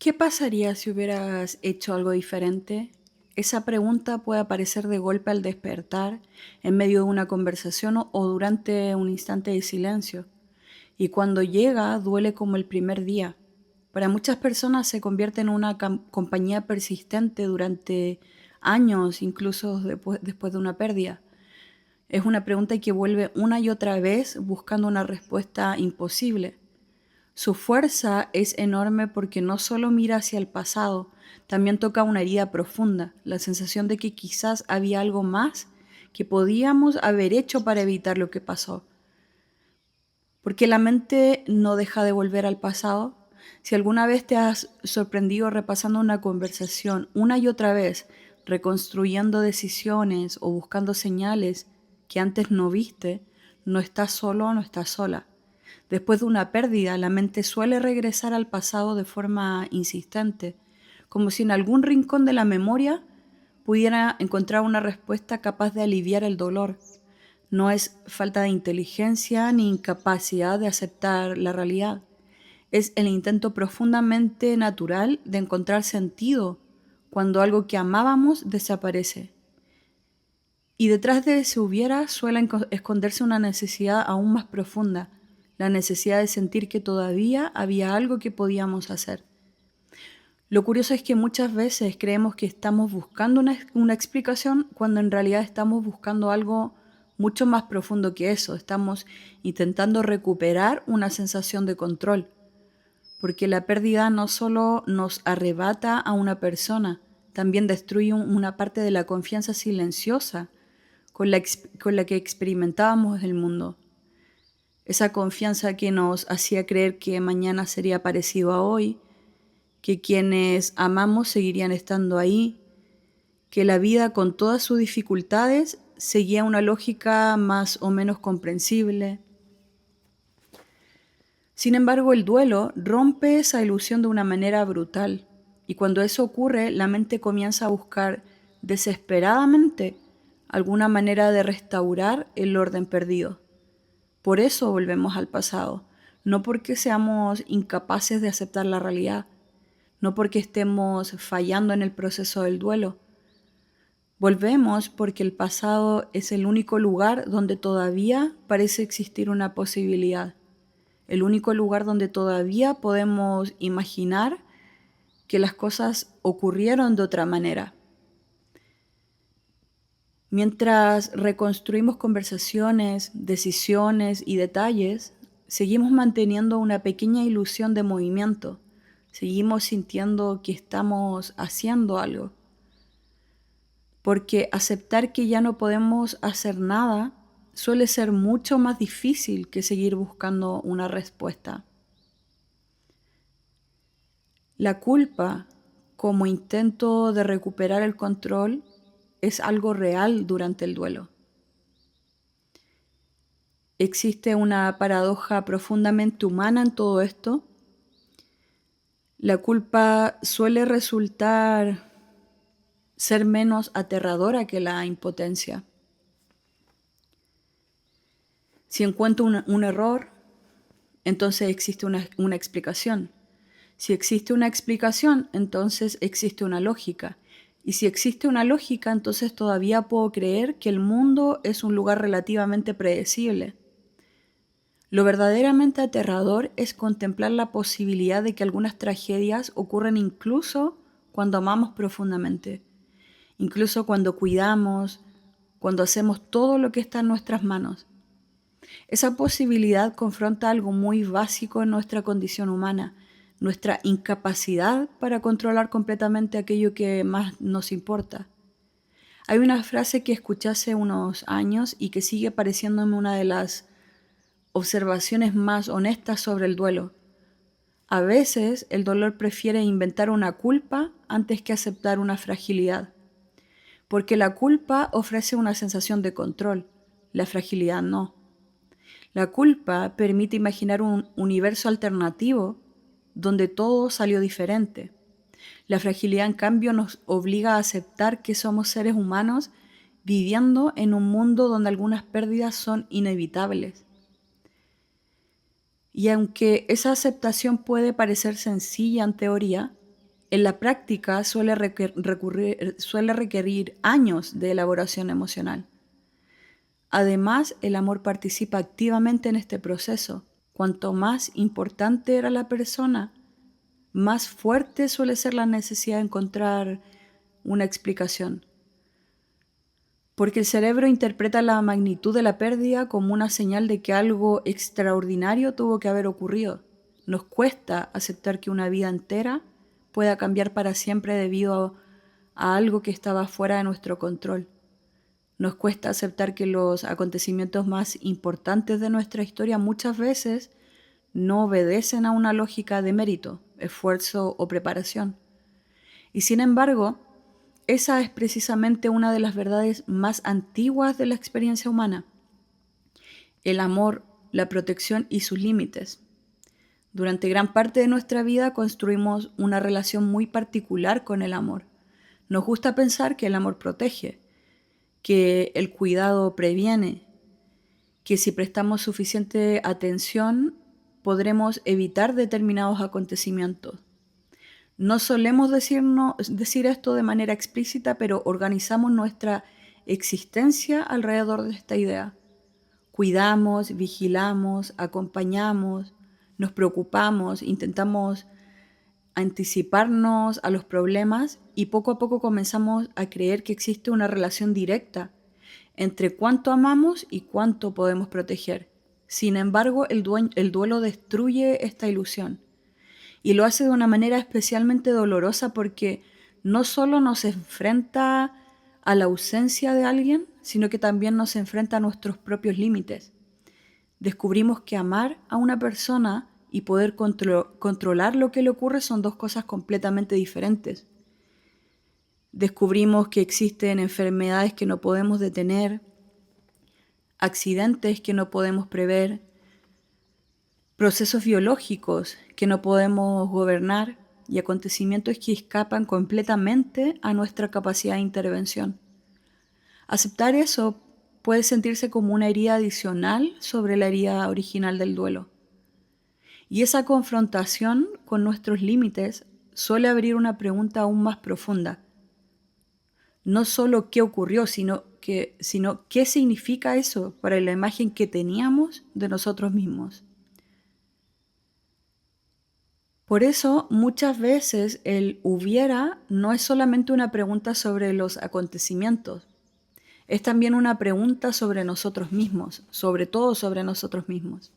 ¿Qué pasaría si hubieras hecho algo diferente? Esa pregunta puede aparecer de golpe al despertar, en medio de una conversación o durante un instante de silencio. Y cuando llega, duele como el primer día. Para muchas personas se convierte en una compañía persistente durante años, incluso después de una pérdida. Es una pregunta que vuelve una y otra vez buscando una respuesta imposible. Su fuerza es enorme porque no solo mira hacia el pasado, también toca una herida profunda, la sensación de que quizás había algo más que podíamos haber hecho para evitar lo que pasó. Porque la mente no deja de volver al pasado. Si alguna vez te has sorprendido repasando una conversación una y otra vez, reconstruyendo decisiones o buscando señales que antes no viste, no estás solo o no estás sola. Después de una pérdida, la mente suele regresar al pasado de forma insistente, como si en algún rincón de la memoria pudiera encontrar una respuesta capaz de aliviar el dolor. No es falta de inteligencia ni incapacidad de aceptar la realidad. Es el intento profundamente natural de encontrar sentido cuando algo que amábamos desaparece. Y detrás de ese hubiera suele esconderse una necesidad aún más profunda, la necesidad de sentir que todavía había algo que podíamos hacer. Lo curioso es que muchas veces creemos que estamos buscando una explicación cuando en realidad estamos buscando algo mucho más profundo que eso. Estamos intentando recuperar una sensación de control, porque la pérdida no solo nos arrebata a una persona, también destruye una parte de la confianza silenciosa con la que experimentábamos el mundo. Esa confianza que nos hacía creer que mañana sería parecido a hoy, que quienes amamos seguirían estando ahí, que la vida con todas sus dificultades seguía una lógica más o menos comprensible. Sin embargo, el duelo rompe esa ilusión de una manera brutal, y cuando eso ocurre, la mente comienza a buscar desesperadamente alguna manera de restaurar el orden perdido. Por eso volvemos al pasado, no porque seamos incapaces de aceptar la realidad, no porque estemos fallando en el proceso del duelo. Volvemos porque el pasado es el único lugar donde todavía parece existir una posibilidad, el único lugar donde todavía podemos imaginar que las cosas ocurrieron de otra manera. Mientras reconstruimos conversaciones, decisiones y detalles, seguimos manteniendo una pequeña ilusión de movimiento, seguimos sintiendo que estamos haciendo algo, porque aceptar que ya no podemos hacer nada suele ser mucho más difícil que seguir buscando una respuesta. La culpa, como intento de recuperar el control, es algo real durante el duelo. Existe una paradoja profundamente humana en todo esto. La culpa suele resultar ser menos aterradora que la impotencia. Si encuentro un error, entonces existe una explicación. Si existe una explicación, entonces existe una lógica. Y si existe una lógica, entonces todavía puedo creer que el mundo es un lugar relativamente predecible. Lo verdaderamente aterrador es contemplar la posibilidad de que algunas tragedias ocurren incluso cuando amamos profundamente, incluso cuando cuidamos, cuando hacemos todo lo que está en nuestras manos. Esa posibilidad confronta algo muy básico en nuestra condición humana, nuestra incapacidad para controlar completamente aquello que más nos importa. Hay una frase que escuché hace unos años y que sigue pareciéndome una de las observaciones más honestas sobre el duelo. A veces el dolor prefiere inventar una culpa antes que aceptar una fragilidad, porque la culpa ofrece una sensación de control, la fragilidad no. La culpa permite imaginar un universo alternativo donde todo salió diferente. La fragilidad, en cambio, nos obliga a aceptar que somos seres humanos viviendo en un mundo donde algunas pérdidas son inevitables. Y aunque esa aceptación puede parecer sencilla en teoría, En la práctica suele requerir años de elaboración emocional. Además, el amor participa activamente en este proceso. Cuanto más importante era la persona, más fuerte suele ser la necesidad de encontrar una explicación. Porque el cerebro interpreta la magnitud de la pérdida como una señal de que algo extraordinario tuvo que haber ocurrido. Nos cuesta aceptar que una vida entera pueda cambiar para siempre debido a algo que estaba fuera de nuestro control. Nos cuesta aceptar que los acontecimientos más importantes de nuestra historia muchas veces no obedecen a una lógica de mérito, esfuerzo o preparación. Y sin embargo, esa es precisamente una de las verdades más antiguas de la experiencia humana: el amor, la protección y sus límites. Durante gran parte de nuestra vida construimos una relación muy particular con el amor. Nos gusta pensar que el amor protege, que el cuidado previene, que si prestamos suficiente atención podremos evitar determinados acontecimientos. No solemos decir esto de manera explícita, pero organizamos nuestra existencia alrededor de esta idea. Cuidamos, vigilamos, acompañamos, nos preocupamos, intentamos anticiparnos a los problemas y poco a poco comenzamos a creer que existe una relación directa entre cuánto amamos y cuánto podemos proteger. Sin embargo, el duelo destruye esta ilusión y lo hace de una manera especialmente dolorosa porque no solo nos enfrenta a la ausencia de alguien, sino que también nos enfrenta a nuestros propios límites. Descubrimos que amar a una persona y poder controlar lo que le ocurre son dos cosas completamente diferentes. Descubrimos que existen enfermedades que no podemos detener, accidentes que no podemos prever, procesos biológicos que no podemos gobernar y acontecimientos que escapan completamente a nuestra capacidad de intervención. Aceptar eso puede sentirse como una herida adicional sobre la herida original del duelo. Y esa confrontación con nuestros límites suele abrir una pregunta aún más profunda. No solo qué ocurrió, sino qué significa eso para la imagen que teníamos de nosotros mismos. Por eso, muchas veces el hubiera no es solamente una pregunta sobre los acontecimientos, es también una pregunta sobre nosotros mismos, sobre todo sobre nosotros mismos.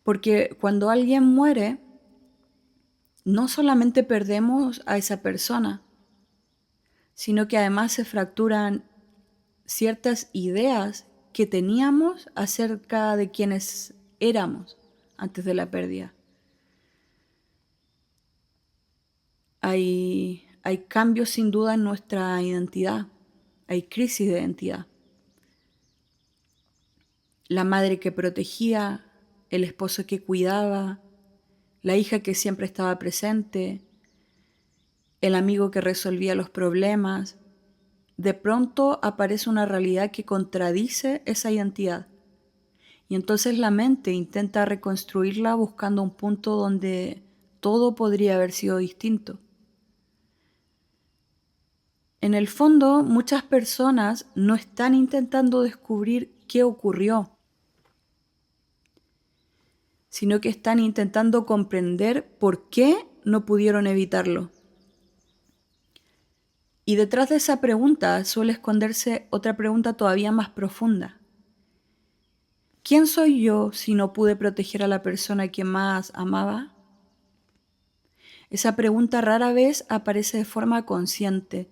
Porque cuando alguien muere, no solamente perdemos a esa persona, sino que además se fracturan ciertas ideas que teníamos acerca de quienes éramos antes de la pérdida. Hay cambios sin duda en nuestra identidad, hay crisis de identidad. La madre que protegía, el esposo que cuidaba, la hija que siempre estaba presente, el amigo que resolvía los problemas. De pronto aparece una realidad que contradice esa identidad. Y entonces la mente intenta reconstruirla buscando un punto donde todo podría haber sido distinto. En el fondo, muchas personas no están intentando descubrir qué ocurrió, sino que están intentando comprender por qué no pudieron evitarlo. Y detrás de esa pregunta suele esconderse otra pregunta todavía más profunda. ¿Quién soy yo si no pude proteger a la persona que más amaba? Esa pregunta rara vez aparece de forma consciente,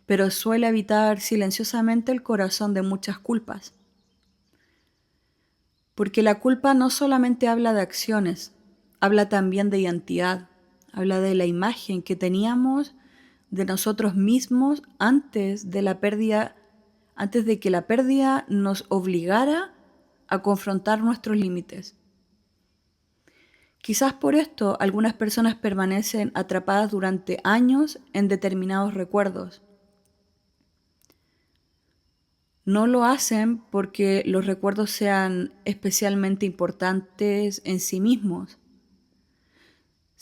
pero suele habitar silenciosamente el corazón de muchas culpas. Porque la culpa no solamente habla de acciones, habla también de identidad, habla de la imagen que teníamos de nosotros mismos antes de que la pérdida nos obligara a confrontar nuestros límites. Quizás por esto algunas personas permanecen atrapadas durante años en determinados recuerdos. No lo hacen porque los recuerdos sean especialmente importantes en sí mismos,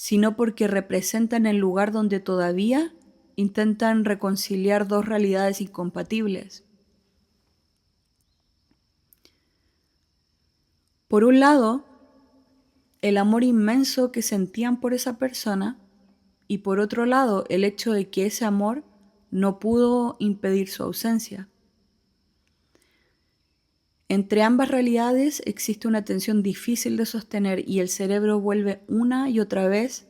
sino porque representan el lugar donde todavía intentan reconciliar dos realidades incompatibles. Por un lado, el amor inmenso que sentían por esa persona, y por otro lado, el hecho de que ese amor no pudo impedir su ausencia. Entre ambas realidades existe una tensión difícil de sostener y el cerebro vuelve una y otra vez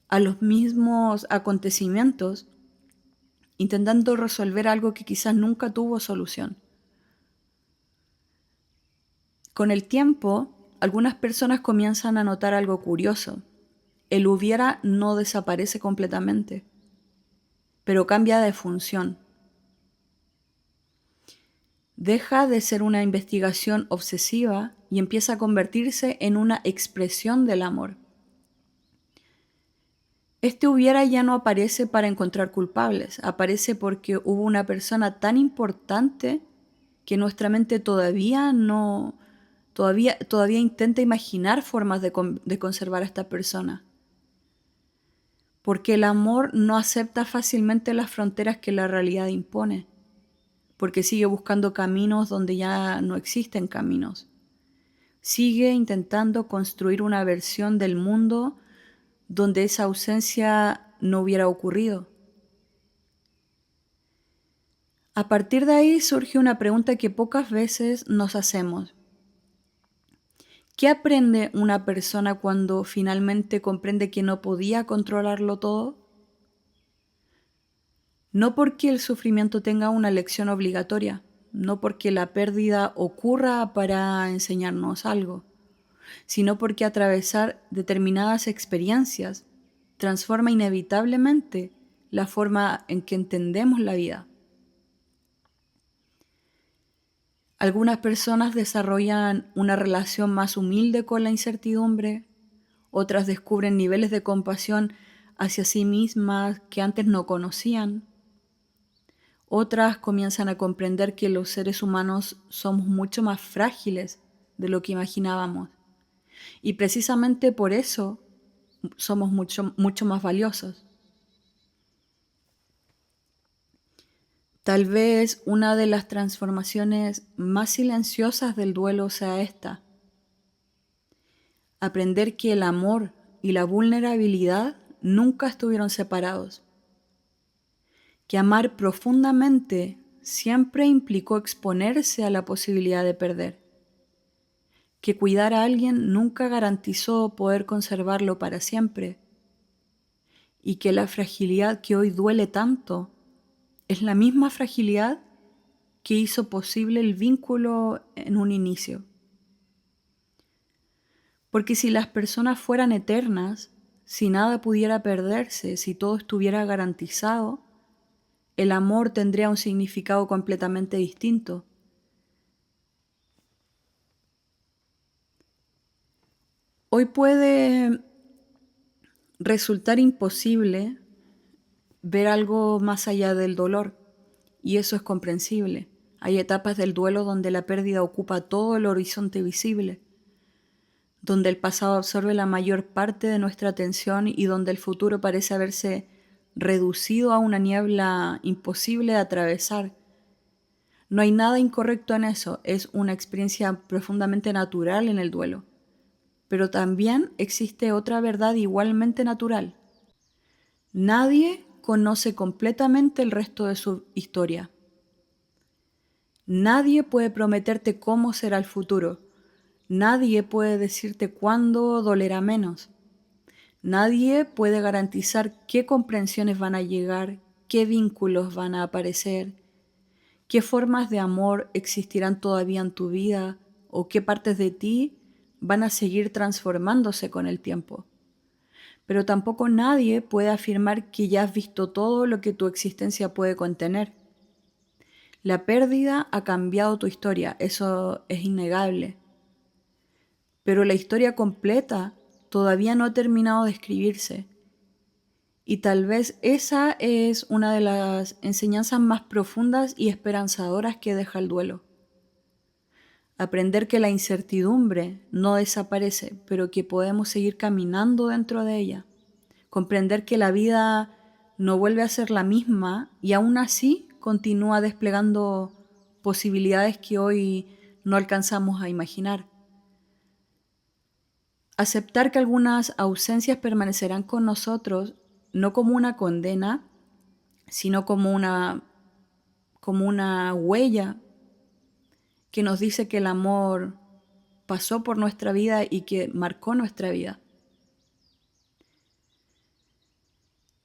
a los mismos acontecimientos, intentando resolver algo que quizás nunca tuvo solución. Con el tiempo, algunas personas comienzan a notar algo curioso. El hubiera no desaparece completamente, pero cambia de función. Deja de ser una investigación obsesiva y empieza a convertirse en una expresión del amor. Este hubiera ya no aparece para encontrar culpables, aparece porque hubo una persona tan importante que nuestra mente todavía intenta imaginar formas de conservar a esta persona. Porque el amor no acepta fácilmente las fronteras que la realidad impone, porque sigue buscando caminos donde ya no existen caminos. Sigue intentando construir una versión del mundo donde esa ausencia no hubiera ocurrido. A partir de ahí surge una pregunta que pocas veces nos hacemos. ¿Qué aprende una persona cuando finalmente comprende que no podía controlarlo todo? No porque el sufrimiento tenga una lección obligatoria, no porque la pérdida ocurra para enseñarnos algo, sino porque atravesar determinadas experiencias transforma inevitablemente la forma en que entendemos la vida. Algunas personas desarrollan una relación más humilde con la incertidumbre, otras descubren niveles de compasión hacia sí mismas que antes no conocían, otras comienzan a comprender que los seres humanos somos mucho más frágiles de lo que imaginábamos y precisamente por eso somos mucho más valiosos. Tal vez una de las transformaciones más silenciosas del duelo sea esta: aprender que el amor y la vulnerabilidad nunca estuvieron separados, que amar profundamente siempre implicó exponerse a la posibilidad de perder, que cuidar a alguien nunca garantizó poder conservarlo para siempre, y que la fragilidad que hoy duele tanto es la misma fragilidad que hizo posible el vínculo en un inicio. Porque si las personas fueran eternas, si nada pudiera perderse, si todo estuviera garantizado, el amor tendría un significado completamente distinto. Hoy puede resultar imposible ver algo más allá del dolor, y eso es comprensible. Hay etapas del duelo donde la pérdida ocupa todo el horizonte visible, donde el pasado absorbe la mayor parte de nuestra atención y donde el futuro parece haberse reducido a una niebla imposible de atravesar. No hay nada incorrecto en eso, es una experiencia profundamente natural en el duelo. Pero también existe otra verdad igualmente natural. Nadie conoce completamente el resto de su historia. Nadie puede prometerte cómo será el futuro. Nadie puede decirte cuándo dolerá menos. Nadie puede garantizar qué comprensiones van a llegar, qué vínculos van a aparecer, qué formas de amor existirán todavía en tu vida o qué partes de ti van a seguir transformándose con el tiempo. Pero tampoco nadie puede afirmar que ya has visto todo lo que tu existencia puede contener. La pérdida ha cambiado tu historia, eso es innegable. Pero la historia completa todavía no ha terminado de escribirse. Y tal vez esa es una de las enseñanzas más profundas y esperanzadoras que deja el duelo. Aprender que la incertidumbre no desaparece, pero que podemos seguir caminando dentro de ella. Comprender que la vida no vuelve a ser la misma y aún así continúa desplegando posibilidades que hoy no alcanzamos a imaginar. Aceptar que algunas ausencias permanecerán con nosotros, no como una condena, sino como una huella que nos dice que el amor pasó por nuestra vida y que marcó nuestra vida.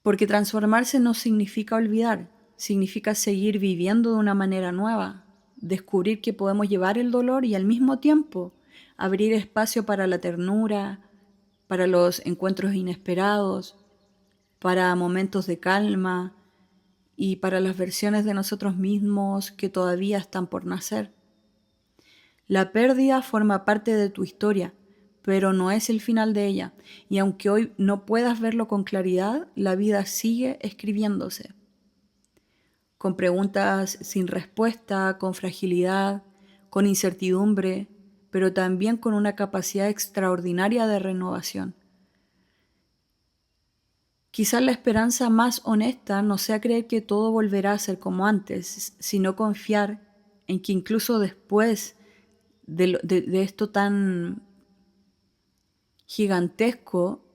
Porque transformarse no significa olvidar, significa seguir viviendo de una manera nueva, descubrir que podemos llevar el dolor y al mismo tiempo abrir espacio para la ternura, para los encuentros inesperados, para momentos de calma y para las versiones de nosotros mismos que todavía están por nacer. La pérdida forma parte de tu historia, pero no es el final de ella, y aunque hoy no puedas verlo con claridad, la vida sigue escribiéndose, con preguntas sin respuesta, con fragilidad, con incertidumbre, pero también con una capacidad extraordinaria de renovación. Quizás la esperanza más honesta no sea creer que todo volverá a ser como antes, sino confiar en que incluso después de esto tan gigantesco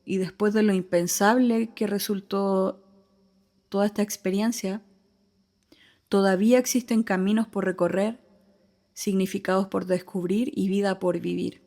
y después de lo impensable que resultó toda esta experiencia, todavía existen caminos por recorrer, significados por descubrir y vida por vivir.